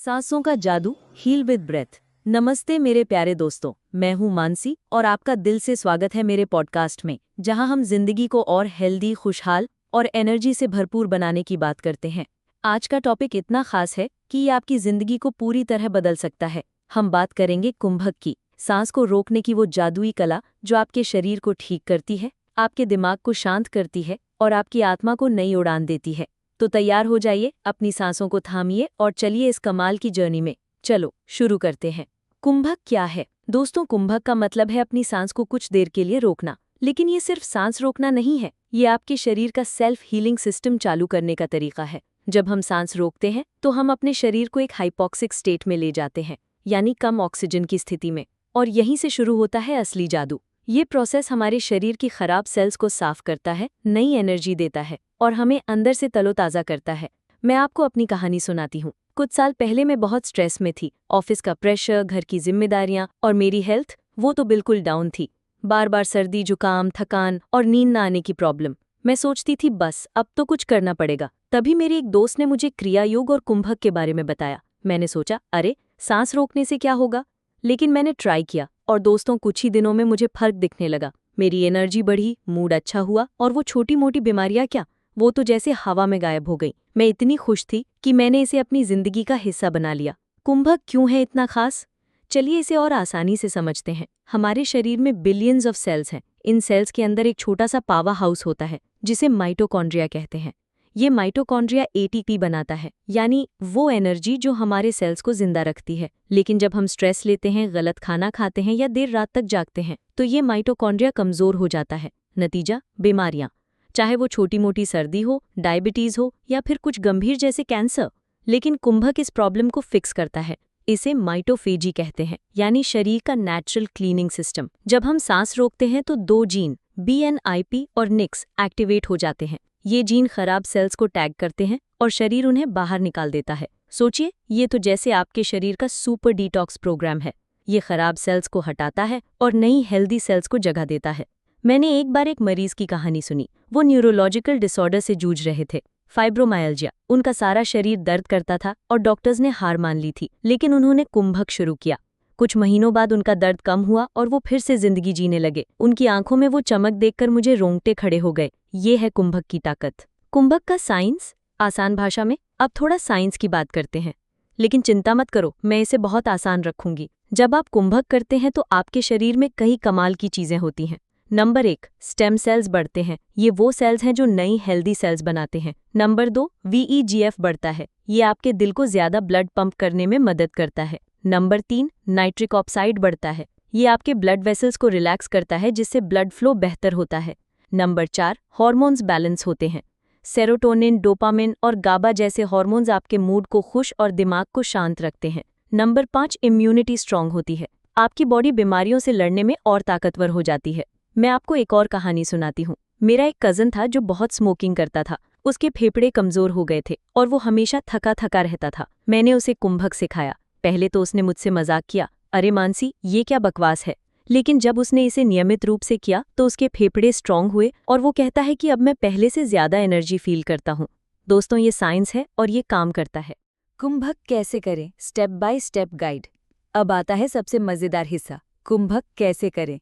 सांसों का जादू, हील विद ब्रेथ। नमस्ते मेरे प्यारे दोस्तों, मैं हूं मानसी और आपका दिल से स्वागत है मेरे पॉडकास्ट में, जहां हम जिंदगी को और हेल्दी, खुशहाल और एनर्जी से भरपूर बनाने की बात करते हैं। आज का टॉपिक इतना खास है कि ये आपकी जिंदगी को पूरी तरह बदल सकता है। हम बात करेंगे कुंभक की, सांस को रोकने की वो जादुई कला जो आपके शरीर को ठीक करती है, आपके दिमाग को शांत करती है और आपकी आत्मा को नई उड़ान देती है। तो तैयार हो जाइए, अपनी सांसों को थामिए और चलिए इस कमाल की जर्नी में। चलो शुरू करते हैं। कुंभक क्या है दोस्तों? कुंभक का मतलब है अपनी सांस को कुछ देर के लिए रोकना। लेकिन ये सिर्फ सांस रोकना नहीं है, ये आपके शरीर का सेल्फ हीलिंग सिस्टम चालू करने का तरीका है। जब हम सांस रोकते हैं तो हम अपने शरीर को एक हाइपॉक्सिक स्टेट में ले जाते हैं, यानी कम ऑक्सीजन की स्थिति में। और यहीं से शुरू होता है असली जादू। ये प्रोसेस हमारे शरीर की खराब सेल्स को साफ करता है, नई एनर्जी देता है और हमें अंदर से तरोताज़ा करता है। मैं आपको अपनी कहानी सुनाती हूँ। कुछ साल पहले मैं बहुत स्ट्रेस में थी। ऑफिस का प्रेशर, घर की जिम्मेदारियां और मेरी हेल्थ, वो तो बिल्कुल डाउन थी। बार बार सर्दी, जुकाम, थकान और नींद न आने की प्रॉब्लम। मैं सोचती थी बस अब तो कुछ करना पड़ेगा। तभी मेरी एक दोस्त ने मुझे क्रिया योग और कुंभक के बारे में बताया। मैंने सोचा अरे, सांस रोकने से क्या होगा। लेकिन मैंने ट्राई किया और दोस्तों कुछ ही दिनों में मुझे फर्क दिखने लगा। मेरी एनर्जी बढ़ी, मूड अच्छा हुआ और वो छोटी मोटी बीमारियां क्या, वो तो जैसे हवा में गायब हो गई। मैं इतनी खुश थी कि मैंने इसे अपनी जिंदगी का हिस्सा बना लिया। कुंभक क्यों है इतना खास? चलिए इसे और आसानी से समझते हैं। हमारे शरीर में बिलियंस ऑफ सेल्स हैं। इन सेल्स के अंदर एक छोटा सा पावर हाउस होता है जिसे माइटोकॉन्ड्रिया कहते हैं। ये माइटोकॉन्ड्रिया एटीपी बनाता है, यानी वो एनर्जी जो हमारे सेल्स को जिंदा रखती है। लेकिन जब हम स्ट्रेस लेते हैं, गलत खाना खाते हैं या देर रात तक जागते हैं तो ये माइटोकॉन्ड्रिया कमजोर हो जाता है। नतीजा, बीमारियां, चाहे वो छोटी मोटी सर्दी हो, डायबिटीज हो या फिर कुछ गंभीर जैसे कैंसर। लेकिन कुंभक इस प्रॉब्लम को फिक्स करता है। इसे माइटोफेजी कहते हैं, यानी शरीर का नेचुरल क्लीनिंग सिस्टम। जब हम सांस रोकते हैं तो दो जीन BNIP और निक्स एक्टिवेट हो जाते हैं। ये जीन खराब सेल्स को टैग करते हैं और शरीर उन्हें बाहर निकाल देता है। सोचिए, ये तो जैसे आपके शरीर का सुपर डिटॉक्स प्रोग्राम है। ये खराब सेल्स को हटाता है और नई हेल्दी सेल्स को जगह देता है। मैंने एक बार एक मरीज की कहानी सुनी। वो न्यूरोलॉजिकल डिसऑर्डर से जूझ रहे थे, फाइब्रोमाइल्जिया। उनका सारा शरीर दर्द करता था और डॉक्टर्स ने हार मान ली थी। लेकिन उन्होंने कुंभक शुरू किया। कुछ महीनों बाद उनका दर्द कम हुआ और वो फिर से जिंदगी जीने लगे। उनकी आंखों में वो चमक देखकर मुझे रोंगटे खड़े हो गए। ये है कुंभक की ताकत। कुंभक का साइंस आसान भाषा में। अब थोड़ा साइंस की बात करते हैं, लेकिन चिंता मत करो, मैं इसे बहुत आसान रखूंगी। जब आप कुंभक करते हैं तो आपके शरीर में कई कमाल की चीजें होती हैं। नंबर 1, स्टेम सेल्स बढ़ते हैं। ये वो सेल्स हैं जो नई हेल्दी सेल्स बनाते हैं। नंबर 2, VEGF बढ़ता है। ये आपके दिल को ज्यादा ब्लड पंप करने में मदद करता है। नंबर 3, नाइट्रिक ऑक्साइड बढ़ता है। ये आपके ब्लड वेसल्स को रिलैक्स करता है, जिससे ब्लड फ्लो बेहतर होता है। नंबर 4, हार्मोन्स बैलेंस होते हैं। सेरोटोनिन, डोपामिन और गाबा जैसे हार्मोन्स आपके मूड को खुश और दिमाग को शांत रखते हैं। नंबर 5, इम्यूनिटी स्ट्रांग होती है। आपकी बॉडी बीमारियों से लड़ने में और ताकतवर हो जाती है। मैं आपको एक और कहानी सुनाती हूँ। मेरा एक कजन था जो बहुत स्मोकिंग करता था। उसके फेफड़े कमजोर हो गए थे और वो हमेशा थका थका रहता था। मैंने उसे कुंभक सिखाया। पहले तो उसने मुझसे मजाक किया, अरे मानसी, ये क्या बकवास है। लेकिन जब उसने इसे नियमित रूप से किया तो उसके फेफड़े स्ट्रांग हुए और वो कहता है कि अब मैं पहले से ज्यादा एनर्जी फील करता हूँ। दोस्तों, ये साइंस है और ये काम करता है। कुंभक कैसे करें, स्टेप बाय स्टेप गाइड। अब आता है सबसे मजेदार हिस्सा, कुंभक कैसे करें।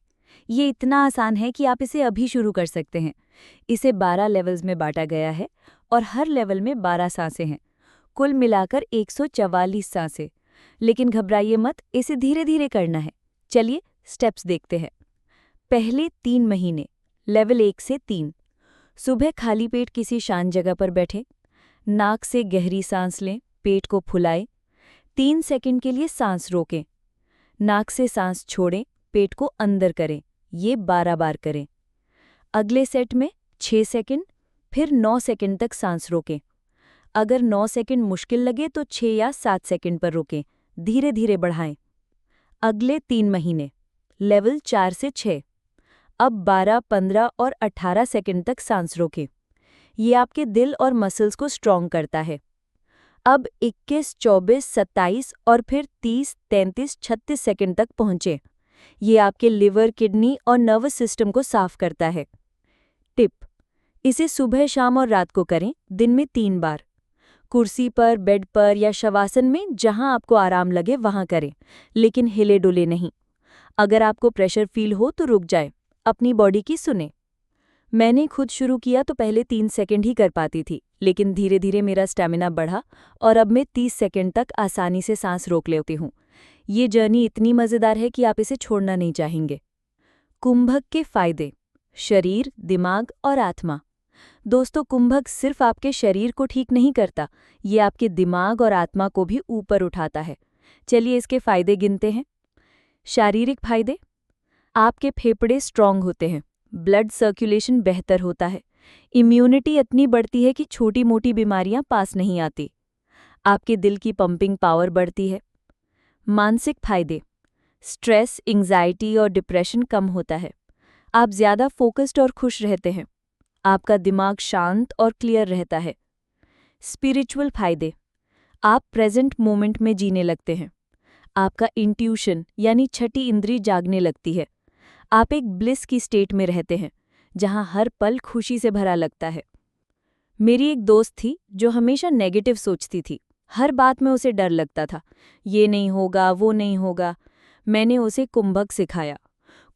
ये इतना आसान है कि आप इसे अभी शुरू कर सकते हैं। इसे 12 लेवल्स में बांटा गया है और हर लेवल में 12 सांसें हैं। कुल मिलाकर 144 सांसें। लेकिन घबराइए मत, इसे धीरे धीरे करना है। चलिए स्टेप्स देखते हैं। पहले 3 महीने, लेवल 1 से 3। सुबह खाली पेट किसी शांत जगह पर बैठें। नाक से गहरी सांस लें, पेट को फुलाएं। 3 सेकंड के लिए सांस रोकें। नाक से सांस छोड़ें, पेट को अंदर करें। ये 12 बार करें। अगले सेट में 6 सेकंड, फिर 9 सेकंड तक सांस रोकें। अगर 9 सेकंड मुश्किल लगे तो 6 या 7 सेकंड पर रोकें। धीरे धीरे बढ़ाएं। अगले 3 महीने, लेवल 4 से 6। अब 12, 15 और 18 सेकंड तक सांस रोकें। ये आपके दिल और मसल्स को स्ट्रॉन्ग करता है। अब 21, 24, 27 और फिर 30, 33, 36 सेकंड तक पहुंचे। ये आपके लिवर, किडनी और नर्वस सिस्टम को साफ करता है। टिप: इसे सुबह, शाम और रात को करें, दिन में 3 बार। कुर्सी पर, बेड पर या शवासन में जहां आपको आराम लगे वहां करें, लेकिन हिले डुले नहीं। अगर आपको प्रेशर फील हो तो रुक जाए, अपनी बॉडी की सुने। मैंने खुद शुरू किया तो पहले 3 सेकंड ही कर पाती थी, लेकिन धीरे धीरे मेरा स्टैमिना बढ़ा और अब मैं 30 सेकंड तक आसानी से सांस रोक लेती हूँ। ये जर्नी इतनी मज़ेदार है कि आप इसे छोड़ना नहीं चाहेंगे। कुंभक के फायदे: शरीर, दिमाग और आत्मा। दोस्तों, कुंभक सिर्फ आपके शरीर को ठीक नहीं करता, ये आपके दिमाग और आत्मा को भी ऊपर उठाता है। चलिए इसके फायदे गिनते हैं। शारीरिक फायदे: आपके फेफड़े स्ट्रांग होते हैं, ब्लड सर्कुलेशन बेहतर होता है, इम्यूनिटी इतनी बढ़ती है कि छोटी मोटी बीमारियां पास नहीं आती। आपके दिल की पंपिंग पावर बढ़ती है। मानसिक फायदे: स्ट्रेस, एंग्जाइटी और डिप्रेशन कम होता है। आप ज़्यादा फोकस्ड और खुश रहते हैं। आपका दिमाग शांत और क्लियर रहता है। स्पिरिचुअल फायदे: आप प्रेजेंट मोमेंट में जीने लगते हैं। आपका इंट्यूशन यानी छठी इंद्री जागने लगती है। आप एक ब्लिस की स्टेट में रहते हैं, जहां हर पल खुशी से भरा लगता है। मेरी एक दोस्त थी जो हमेशा नेगेटिव सोचती थी। हर बात में उसे डर लगता था, ये नहीं होगा, वो नहीं होगा। मैंने उसे कुंभक सिखाया।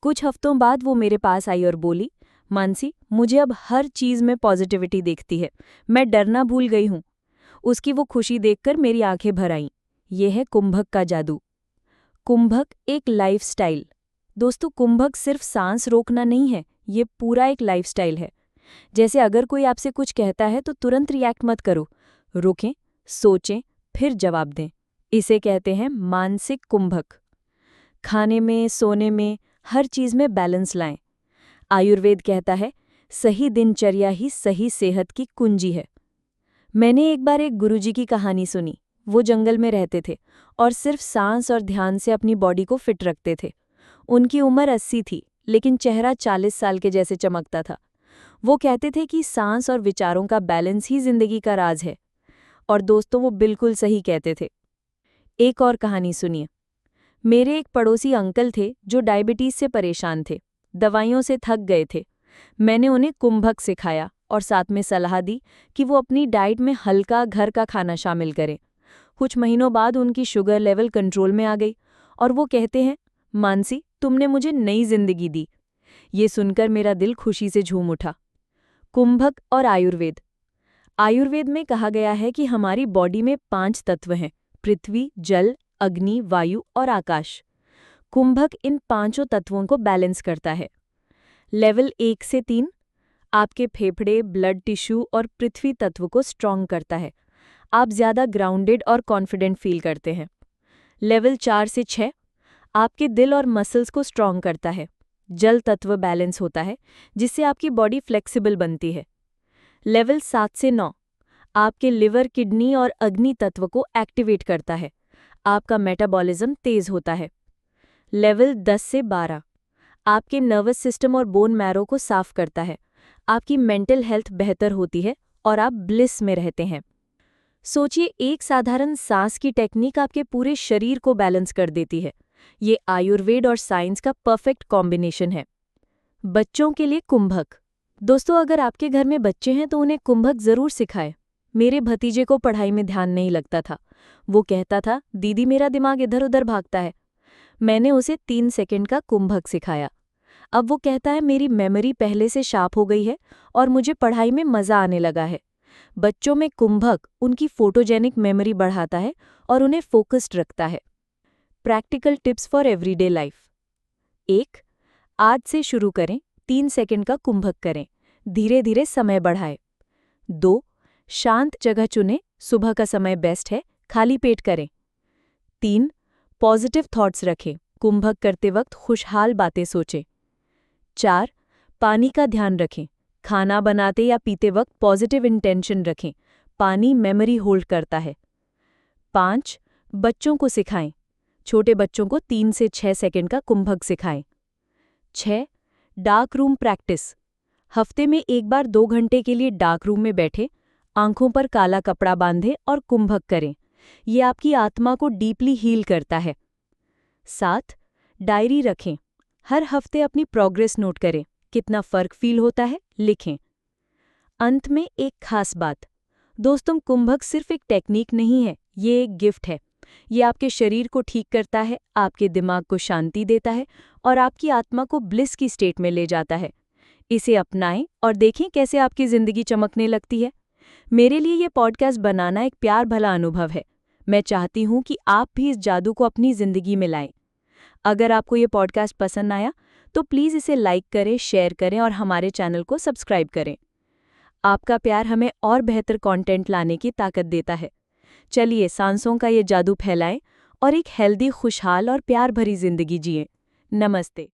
कुछ हफ्तों बाद वो मेरे पास आई और बोली, मानसी, मुझे अब हर चीज़ में पॉजिटिविटी दिखती है, मैं डरना भूल गई हूँ। उसकी वो खुशी देखकर मेरी आंखें भर आईं। ये है कुंभक का जादू। कुंभक एक लाइफस्टाइल। दोस्तों, कुंभक सिर्फ सांस रोकना नहीं है, ये पूरा एक लाइफस्टाइल है। जैसे अगर कोई आपसे कुछ कहता है तो तुरंत रिएक्ट मत करो, रुकें, सोचें, फिर जवाब दें। इसे कहते हैं मानसिक कुंभक। खाने में, सोने में, हर चीज़ में बैलेंस लाएं। आयुर्वेद कहता है, सही दिनचर्या ही सही सेहत की कुंजी है। मैंने एक बार एक गुरुजी की कहानी सुनी। वो जंगल में रहते थे और सिर्फ सांस और ध्यान से अपनी बॉडी को फिट रखते थे। उनकी उम्र 80 थी, लेकिन चेहरा 40 साल के जैसे चमकता था। वो कहते थे कि सांस और विचारों का बैलेंस ही जिंदगी का राज है। और दोस्तों, वो बिल्कुल सही कहते थे। एक और कहानी सुनिए। मेरे एक पड़ोसी अंकल थे जो डायबिटीज से परेशान थे, दवाइयों से थक गए थे। मैंने उन्हें कुंभक सिखाया और साथ में सलाह दी कि वो अपनी डाइट में हल्का घर का खाना शामिल करें। कुछ महीनों बाद उनकी शुगर लेवल कंट्रोल में आ गई और वो कहते हैं, मानसी, तुमने मुझे नई जिंदगी दी। ये सुनकर मेरा दिल खुशी से झूम उठा। कुंभक और आयुर्वेद। आयुर्वेद में कहा गया है कि हमारी बॉडी में 5 तत्व हैं: पृथ्वी, जल, अग्नि, वायु और आकाश। कुंभक इन 5 तत्वों को बैलेंस करता है। लेवल 1 से 3 आपके फेफड़े, ब्लड टिश्यू और पृथ्वी तत्व को स्ट्रॉन्ग करता है। आप ज़्यादा ग्राउंडेड और कॉन्फिडेंट फील करते हैं। लेवल 4 से 6 आपके दिल और मसल्स को स्ट्रॉन्ग करता है। जल तत्व बैलेंस होता है, जिससे आपकी बॉडी फ्लेक्सिबल बनती है। लेवल 7 से 9 आपके लिवर, किडनी और अग्नि तत्व को एक्टिवेट करता है। आपका मेटाबॉलिज्म तेज होता है। लेवल 10 से 12 आपके नर्वस सिस्टम और बोन मैरो को साफ करता है। आपकी मेंटल हेल्थ बेहतर होती है और आप ब्लिस में रहते हैं। सोचिए, एक साधारण सांस की टेक्निक आपके पूरे शरीर को बैलेंस कर देती है। ये आयुर्वेद और साइंस का परफेक्ट कॉम्बिनेशन है। बच्चों के लिए कुंभक। दोस्तों, अगर आपके घर में बच्चे हैं तो उन्हें कुंभक जरूर सिखाएं। मेरे भतीजे को पढ़ाई में ध्यान नहीं लगता था। वो कहता था, दीदी, मेरा दिमाग इधर उधर भागता है। मैंने उसे 3 सेकंड का कुंभक सिखाया। अब वो कहता है, मेरी मेमोरी पहले से शार्प हो गई है और मुझे पढ़ाई में मज़ा आने लगा है। बच्चों में कुंभक उनकी फोटोजेनिक मेमोरी बढ़ाता है और उन्हें फोकस्ड रखता है। Practical tips for everyday life. 1. आज से शुरू करें, 3 सेकंड का कुंभक करें, धीरे धीरे समय बढ़ाएं। 2. शांत जगह चुनें, सुबह का समय बेस्ट है, खाली पेट करें। 3. पॉजिटिव थॉट्स रखें, कुंभक करते वक्त खुशहाल बातें सोचें। 4. पानी का ध्यान रखें, खाना बनाते या पीते वक्त पॉजिटिव इंटेंशन रखें, पानी मेमोरी होल्ड करता है। 5. बच्चों को सिखाएं, छोटे बच्चों को 3 से 6 सेकंड का कुंभक सिखाएं। 6. डार्क रूम प्रैक्टिस, हफ्ते में एक बार 2 घंटे के लिए डार्क रूम में बैठे, आंखों पर काला कपड़ा बांधें और कुंभक करें। ये आपकी आत्मा को डीपली हील करता है। 7. डायरी रखें, हर हफ्ते अपनी प्रोग्रेस नोट करें, कितना फर्क फील होता है लिखें। अंत में एक खास बात, दोस्तों, कुंभक सिर्फ एक टेक्निक नहीं है, ये एक गिफ्ट है। ये आपके शरीर को ठीक करता है, आपके दिमाग को शांति देता है और आपकी आत्मा को ब्लिस की स्टेट में ले जाता है। इसे अपनाएं और देखें कैसे आपकी जिंदगी चमकने लगती है। मेरे लिए ये पॉडकास्ट बनाना एक प्यार भला अनुभव है। मैं चाहती हूँ कि आप भी इस जादू को अपनी जिंदगी में लाएं। अगर आपको ये पॉडकास्ट पसंद आया तो प्लीज़ इसे लाइक करें, शेयर करें और हमारे चैनल को सब्सक्राइब करें। आपका प्यार हमें और बेहतर कंटेंट लाने की ताकत देता है। चलिए सांसों का ये जादू फैलाएं और एक हेल्दी, खुशहाल और प्यार भरी जिंदगी जिएं। नमस्ते।